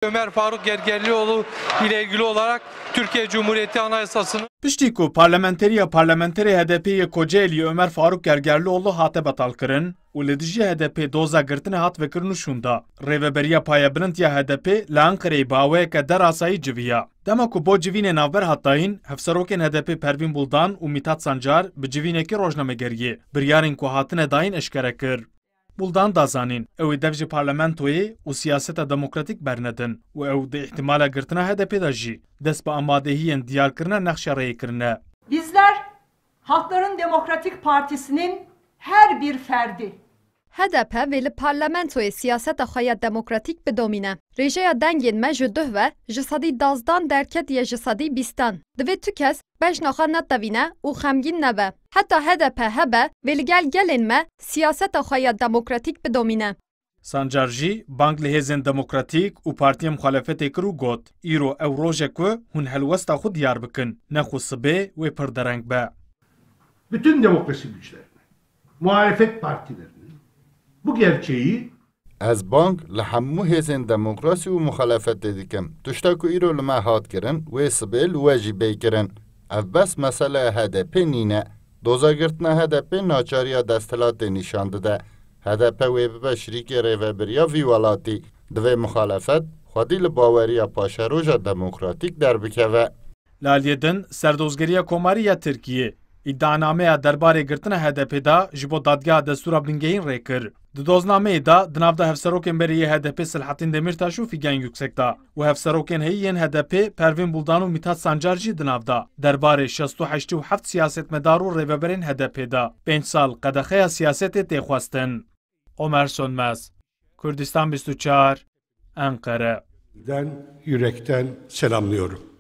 Ömer Faruk Gergerlioğlu ile ilgili olarak Türkiye Cumhuriyeti Anayasası'nı Piştî ku parlamenteri HDP'ye Kocaeli Ömer Faruk Gergerlioğlu hate betalkirin û li dijî HDP doza girtinê hat vekirin û şûnda. Rêveberiya Payebirind ya HDP li Enqereyê baweyeke derasayî civiya. Dema ku bo civînê navber hatayîn, hevserokên HDP Pervîn Buldan û Mithat Sancar bi civînekî rojnamegeriyê biryarên ku hatine dayîn eşkere kir. Buldan dazanîn ew ê dev ji parlamentoyê û siyaseta demokratîk bernedin û ew di ihtimala girtina HDP de jî dest bi amadehiyên diyarkirina nexşa rêkirine. Bizler Halkların Demokratik Partisi'nin her bir ferdi. HDP ve li parlamentoya siyaseta xwe demokratîk bidomîne. Rêjeya dengên me ji duh ve ji sedî dazdan derketiye ji sedî bîstan. Divê tu kes bejna xwe netevîne û xemgîn nebe. Heta HDP hebe ve li gel gelên me siyaseta xwe demokratîk bidomîne. Sancar jî bang li hêzên demokratîk û partiyên muxalefetê kir û got îro ew rojek ku hûn helwesta xwe diyar bikin nexwe sibê wê pir dereng be. Bütün demokrasi güçlerini, muhalefet partilerini bu gerçeği Ez bank li hemû hêzên demokrasî û muxalefetê dikim. Tişta ku îro li me hat kirin, wê sibê li we jî bê kirin. Ev bes meseleya HDP nîne. Dozagirtina HDP naçariya desthilatê nîşan dide. HDP wê bibe şirîkê rêveberiya vî welatî. Divê muxalefet xwedî li baweriya paşeroja demokratîk derbikeve. Li aliyê din serdozgeriya Komarî ya Tirkiyê îddianameya derbarê girtina HDP da ji bo dadgeha destûra bingehîn rê kir. Di doznameyê da di nav da hevserokên berê yê HDP Selahattin Demirtaş û Figen Yüksek da û hevserokên heyî yên HDP Pervîn Buldan û Mithat Sancar jî di nav da derbarê 68 siyasetmedar û rêveberên HDP da 5 sal qedexeya siyasetê tê xwestin. Ömer Sönmez, Kurdistan 24, Ankara. yürekten selamlıyorum.